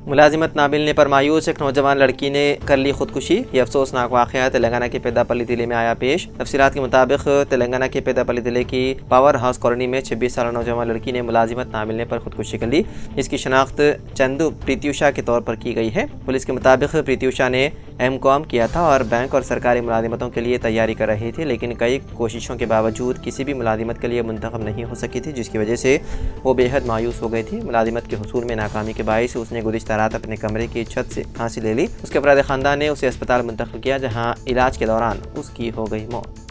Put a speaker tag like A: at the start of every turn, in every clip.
A: ملازمت نہ ملنے پر مایوس ایک نوجوان لڑکی نے کر لی خودکشی۔ یہ افسوسناک واقعہ تلنگانہ کے پیدا پلی ضلع میں آیا پیش۔ تفصیلات کے مطابق تلنگانہ کے پیدا پلی ضلع کی پاور ہاؤس کالونی میں 26 سالہ نوجوان لڑکی نے ملازمت نہ ملنے پر خودکشی کر لی۔ اس کی شناخت چندو پریتیوشا کے طور پر کی گئی ہے۔ پولیس کے مطابق پریتیوشا نے M.Com کیا تھا اور بینک اور سرکاری ملازمتوں کے لیے تیاری کر رہی تھی، لیکن کئی کوششوں کے باوجود کسی بھی ملازمت کے لیے منتخب نہیں ہو سکی تھی، جس کی وجہ سے وہ بے حد مایوس ہو گئی تھی۔ ملازمت کے حصول میں ناکامی کے باعث اس نے گزشتہ رات اپنے کمرے کی چھت سے پھانسی لے لی۔ اس کے افراد خاندان نے اسے اسپتال منتقل کیا، جہاں علاج کے دوران اس کی ہو گئی موت۔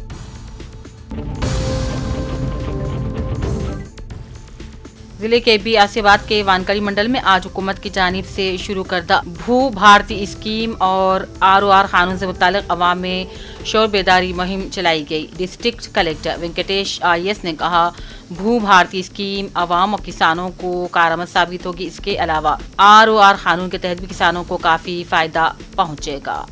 B: ضلع کے بی آصف آباد کے وانکڑی منڈل میں آج حکومت کی جانب سے شروع کردہ بھو بھارتی اسکیم اور ROR قانون سے متعلق عوام میں شعور بیداری مہم چلائی گئی۔ ڈسٹرکٹ کلیکٹر وینکٹیش IAS نے کہا، بھو بھارتی اسکیم عوام اور کسانوں کو کارآمد ثابت ہوگی۔ اس کے علاوہ ROR قانون کے تحت بھی کسانوں کو کافی فائدہ پہنچے گا۔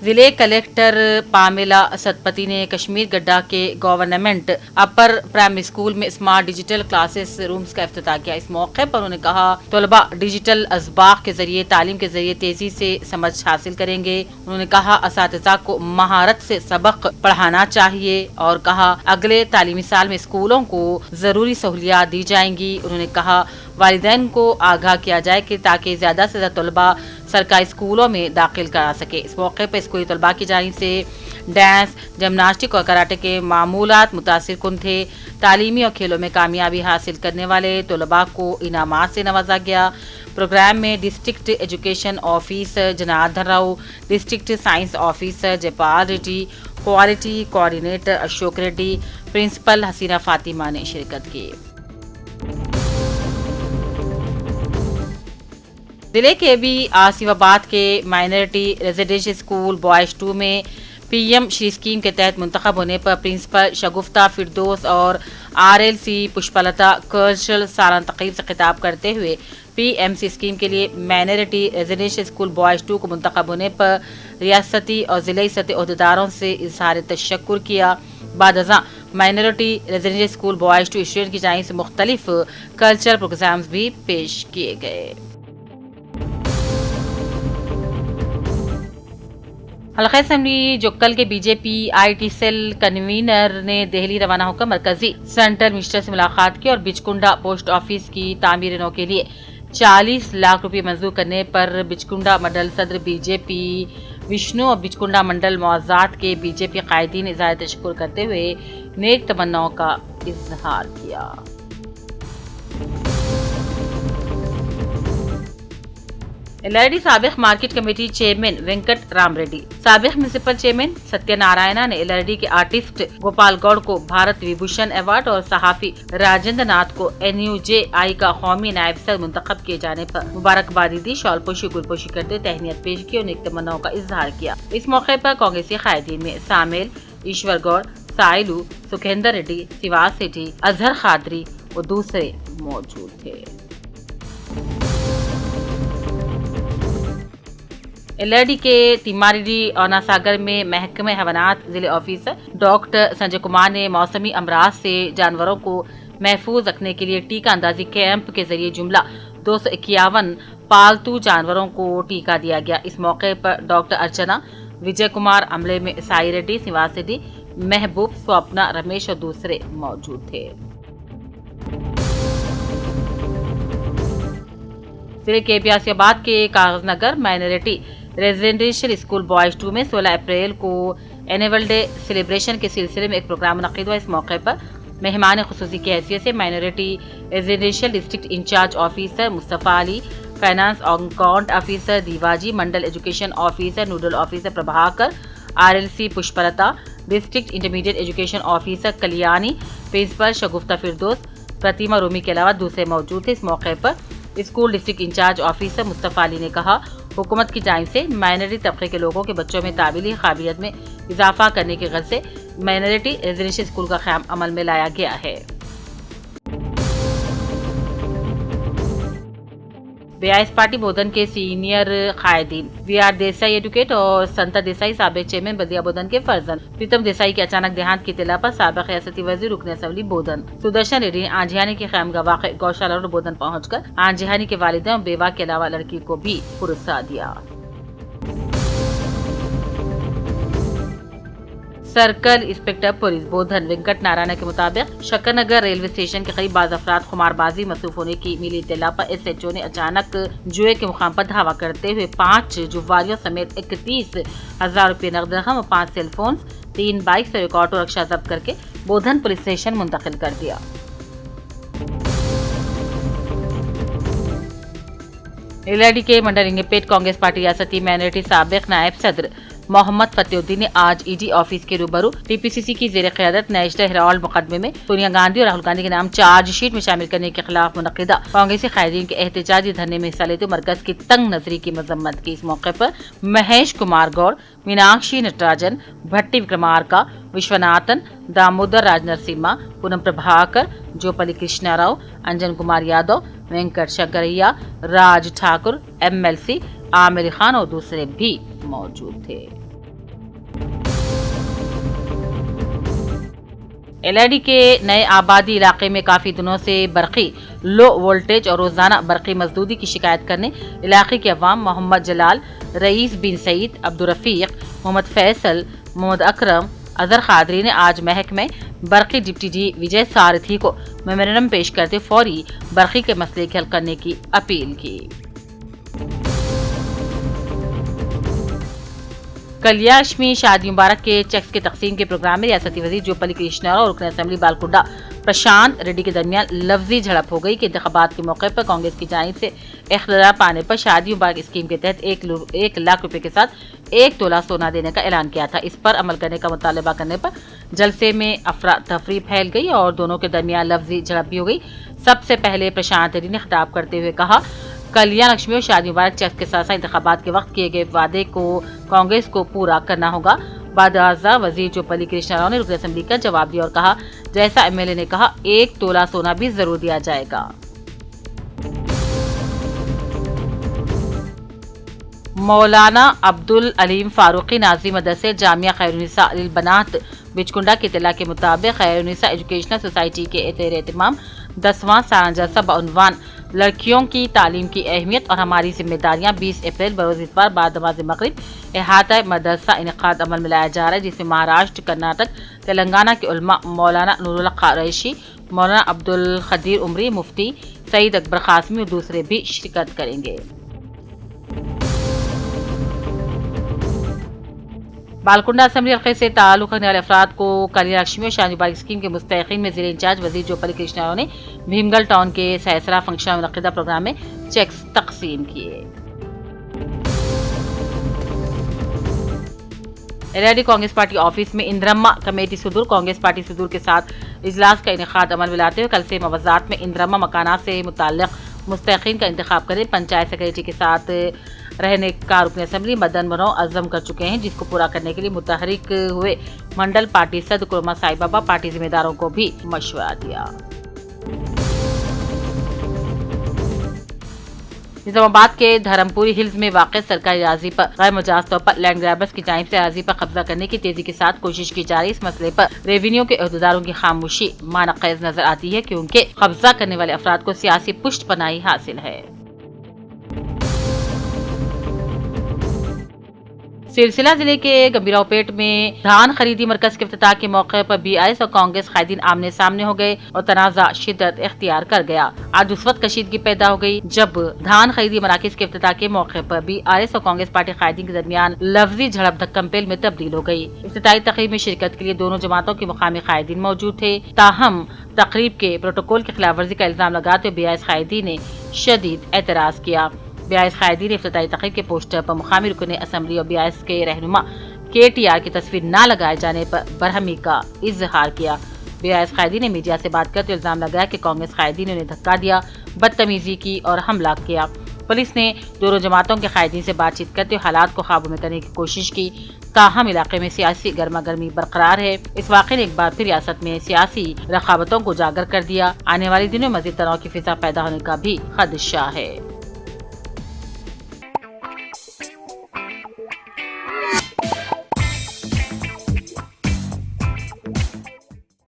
B: ضلع کلیکٹر پامیلا ستپتی نے کشمیر گڈھا کے گورنمنٹ اپر پرائمری اسکول میں اسمارٹ ڈیجیٹل کلاسز رومز کا افتتاح کیا۔ اس موقع پر انہوں نے کہا، طلباء ڈیجیٹل اسباق کے ذریعے تعلیم کے ذریعے تیزی سے سمجھ حاصل کریں گے۔ انہوں نے کہا، اساتذہ کو مہارت سے سبق پڑھانا چاہیے اور کہا، اگلے تعلیمی سال میں اسکولوں کو ضروری سہولیات دی جائیں گی۔ انہوں نے کہا، والدین کو آگاہ کیا جائے کہ تاکہ زیادہ سے زیادہ طلباء سرکاری اسکولوں میں داخل کرا سکے۔ اس موقع پر اسکولی طلباء کی جانب سے ڈانس، جمناسٹک اور کراٹے کے معمولات متاثر کن تھے۔ تعلیمی اور کھیلوں میں کامیابی حاصل کرنے والے طلباء کو انعامات سے نوازا گیا۔ پروگرام میں district education officer Janadhar Rao, district science officer Jai Pal Reddy, quality coordinator Ashok Reddy, principal Haseena Fatima نے شرکت کی۔ ضلع کے بھی آصف آباد کے مائنرٹی ریزیڈنشل اسکول بوائز 2 میں PM شری اسکیم کے تحت منتخب ہونے پر پرنسپل شگفتہ فردوس اور RLC پشپلتا کلچرل سالانہ تقریب سے خطاب کرتے ہوئے PMC اسکیم کے لیے مائنرٹی ریزیڈنشل اسکول بوائز 2 کو منتخب ہونے پر ریاستی اور ضلعی سطح عہدیداروں سے اظہار تشکر کیا۔ بعد ازاں minority residential school boys 2 student کی جانب سے مختلف کلچرل پروگرامز بھی پیش کیے گئے۔ حلقہ اسمبلی جوکل کے BJP IT سیل کنوینر نے دہلی روانہ ہو کر مرکزی سینٹرل منسٹر سے ملاقات کی اور بچکنڈا پوسٹ آفس کی تعمیر نو کے لیے 40 لاکھ روپے منظور کرنے پر بچکنڈا منڈل صدر BJP وشنو اور بچکنڈا منڈل معزات کے BJP قائدین نے اظہار تشکر کرتے ہوئے نیک تمناؤں کا اظہار کیا۔ LRD سابق market committee chairman Venkat Ram ready, سابق میونسپل چیئرمین ستیہ نارائنا نے LRD کے آرٹسٹ گوپال گوڑ کو بھارت وبھوشن ایوارڈ اور صحافی راجندر ناتھ کو NUJI کا قومی نائب صدر منتخب کیے جانے پر مبارکبادی دی۔ شال پوشی گل پوشی کرتے تہنیت پیش کی اور نیک تمناؤں کا اظہار کیا۔ اس موقع پر کانگریسی قائدین میں سامیل ایشور گوڑ، سائلو، سکھیندر ریڈی، سواس سیٹھی، اظہر قادری اور دوسرے موجود تھے۔ LRD کے تیماریڈی اور ناساگر میں محکمہ حیوانات ضلع آفیسر ڈاکٹر سنجے کمار نے موسمی امراض سے جانوروں کو محفوظ رکھنے کے لیے ٹیکہ اندازی کیمپ کے ذریعے جملہ 251 پالتو جانوروں کو ٹیکہ دیا گیا۔ اس موقع پر ڈاکٹر ارچنا، وجے کمار، عملے میں سائی ریڈی، سواس ریڈی، محبوب، سوپنا، رمیش اور دوسرے موجود تھے۔ ضلع کے آصف آباد کے کاغذ Nagar minority residential school boys 2 میں 16 اپریل کو اینول ڈے سیلیبریشن کے سلسلے میں ایک پروگرام منعقد ہوا۔ اس موقع پر مہمان خصوصی کی حیثیت سے minority residential district in charge officer Mustafa Ali, finance account officer Devaji, mandal education officer nodal officer Prabhakar, RLC Pushpalatha, district intermediate education officer Kalyani, principal Shagufta Firdous, Pratima Rumi کے علاوہ دوسرے موجود تھے۔ اس موقع پر school district in charge officer Mustafa Ali نے کہا، حکومت کی جانب سے مائنرٹی طبقے کے لوگوں کے بچوں میں تعلیمی قابلیت میں اضافہ کرنے کی غرض سے مائنرٹی ریزیڈنشل اسکول کا قیام عمل میں لایا گیا ہے۔ बीआईएस पार्टी बोधन के सीनियर कायदीन वीआर देसाई एडवोकेट और संता देसाई साबिक चेयरमैन बल्दिया बोधन के फर्जंद प्रीतम देसाई के अचानक देहांत की इत्तला पर साबिक रियासती वजीर रुकन असम्बली बोधन सुदर्शन रेड्डी ने आंजिहानी के ख़ैमगाह वाक़ गौशाला रोड बोधन पहुंचकर आंजिहानी के वालिदैन और बेवा के अलावा लड़की को भी पुरस्कार दिया। सर्कल इंस्पेक्टर पुलिस बोधन वेंकट नारायण के मुताबिक शकरनगर रेलवे स्टेशन के करीब बाज अफराद खुमारबाजी मसरूफ होने की मिली इत्तला पर SHO ने अचानक जुए के मुकाम पर धावा करते हुए 5 जुवारियों समेत 31,000 रुपये नकद रकम और 5 सेलफोन, 3 बाइक और एक ऑटो रिक्शा जब्त करके बोधन पुलिस स्टेशन मुंतकिल कर दिया। LRD के मंडल इंगेपेट कांग्रेस पार्टी रियासती माइनॉरिटी साबिक नायब सदर मोहम्मद फतेहुद्दीन ने आज ED ऑफिस के रूबरू TPCC की जेर क़यादत नेशनल हेराल्ड मुकदमे में सोनिया गांधी और राहुल गांधी के नाम चार्जशीट में शामिल करने के खिलाफ मुनक़िदा कांग्रेसी कायदीन के एहतजाजी धरने में हिस्सा लेते मरकज की तंग नजरी की मजम्मत की। इस मौके पर महेश कुमार गौड़, मीनाक्षी नटराजन, भट्टी विक्रमार्का, विश्वनाथन, दामोदर राज नरसिम्हा, पूनम प्रभाकर, जोपली कृष्णा राव, अंजन कुमार यादव, वेंकट शंकरैया, राज ठाकुर, MLC आमिर खान और दूसरे भी मौजूद थे। LRD के नए आबादी इलाके में काफी दिनों से बरकी लो वोल्टेज और रोजाना बरकी मजदूरी की शिकायत करने इलाके के अवाम मोहम्मद जलाल, रईस बिन सईद, अब्दुल रफीक, मोहम्मद फैसल, मोहम्मद अकरम, अजहर खादरी ने आज महकमे बरकी डिप्टी डी विजय सारथी को मेमोरेंडम पेश करते फौरी बरकी के मसले के हल करने की अपील की। कल्याष्मी शादी मुबारक के चेक्स के तकसीम के प्रोग्राम में रियासती वजीर जोपली कृष्णा और रुकन असम्बली बालकुंडा प्रशांत रेड्डी के दरमियान लफ्जी झड़प हो गई कि इंतखाबात के मौके पर कांग्रेस की जानिब से इख्तियार पाने पर शादी मुबारक स्कीम के तहत 1 लाख रुपए के साथ 1 तोला सोना देने का ऐलान किया था। इस पर अमल करने का मुतालबा करने पर जलसे में अफरा तफरी फैल गई और दोनों के दरमियान लफ्जी झड़प भी हो गई। सबसे पहले प्रशांत रेड्डी ने खिताब करते हुए कहा, कल्याण लक्ष्मी और शादी मुबारक चेक्स के साथ साथ इंतखाबात के वक्त किए गए वादे को कांग्रेस को पूरा करना होगा। बादआज़ा वजीर जोपली कृष्णा राव ने रुकन असम्बली का जवाब दिया और कहा, जैसा MLA ने कहा 1 तोला सोना भी जरूर दिया जाएगा। मौलाना अब्दुल अलीम फारूकी नाज़ी मदरसे जामिया खैरुन्निसा अल बनात बिचकुंडा की इत्तला के मुताबिक खैरुन्निसा एजुकेशनल सोसाइटी के ज़ेर एहतमाम 10वां सालाना जलसा बउनवान लड़कियों की तालीम की अहमियत और हमारी जिम्मेदारियां 20 अप्रैल बरोज़ इतवार बाद नमाज़ मगरिब इहाता मदरसा इनेकाद अमल में लाया जा रहा है, जिसमें महाराष्ट्र, कर्नाटक, तेलंगाना के उलमा मौलाना नूरुल क़ुरैशी, मौलाना अब्दुल खदीर उमरी, मुफ्ती सईद अकबर कासमी और दूसरे भी शिरकत करेंगे। बालकुंडा असेंबली हल्के से ताल्लुक़ रखने वाले अफराद को कल्याण लक्ष्मी और शादी मुबारक स्कीम के मुस्तहिक़ीन में ज़िले इंचार्ज वजीर जोपली कृष्णा राव ने भीमगढ़ टाउन के सहसरा फंक्शन में मुनक़िदा प्रोग्राम में चेक्स तकसीम किए। LRD कांग्रेस पार्टी ऑफिस में इंद्रम्मा कमेटी सुदूर कांग्रेस पार्टी सुदूर के साथ इजलास का इनेकाद अमल में लाते हुए कल से मवाज़ात में इंद्रम्मा मकानात से मुताल्लिक़ मुस्तहिक़ीन का इंतखाब करें पंचायत सेक्रेटरी के साथ रहने का रुकन असम्बली मदन मनोह अज़म कर चुके हैं, जिसको पूरा करने के लिए मुतहरिक हुए मंडल पार्टी सदर कुरमा साई बाबा पार्टी जिम्मेदारों को भी मशवरा दिया। निजामाबाद के धर्मपुरी हिल्स में वाक़ सरकारी अराज़ी पर गैर मुजाज तौर पर लैंड ग्रैबर्स की जानिब से अराज़ी पर कब्जा करने की तेजी के साथ कोशिश की जा रही। इस मसले पर रेवेन्यू के अहदेदारों की खामोशी मानक़ेज़ नजर आती है, क्योंकि कब्जा करने वाले अफराद को सियासी पुष्ट पनाही हासिल है। सिलसिला जिले के गंभीरावपेट में धान खरीदी मरकज के इफ्तिताह के मौके पर BIS और कांग्रेस कायदीन आमने सामने हो गए और तनाज़ा शिद्दत इख्तियार कर गया। आज उस वक्त कशीदगी पैदा हो गई जब धान खरीदी मराकज के इफ्तिताह के मौके पर BIS और कांग्रेस पार्टी कायदीन के दरमियान लफ्जी झड़प धक्कम-पेल में तब्दील हो गई। इफ्तिताही तकरीब में शिरकत के लिए दोनों जमातों के मुकामी कायदीन मौजूद थे, ताहम तकरीब के प्रोटोकॉल की खिलाफ वर्जी का इल्जाम लगाते हुए BIS कायदीन ने शदीद एतराज किया। BIS कायदीन ने इफ्तिताही तकरीब के पोस्टर पर मुकामी रुकन असम्बली और BIS के रहनुमा KTR की तस्वीर न लगाए जाने पर बरहमी का इजहार किया। BIS कायदीन ने मीडिया से बात करते इल्जाम लगाया कि कांग्रेस कायदीन ने उन्हें धक्का दिया, बदतमीजी की और हमला किया। पुलिस ने दोनों जमातों के कायदीन से बातचीत करते हुए हालात को काबू में करने की कोशिश की, ताहम इलाके में सियासी गर्मा गर्मी बरकरार है। इस वाक़े ने एक बार फिर रियासत में सियासी रकाबतों को उजागर कर दिया। आने वाले दिनों में मज़ीद तनाव की फिजा पैदा होने का भी खदशा है।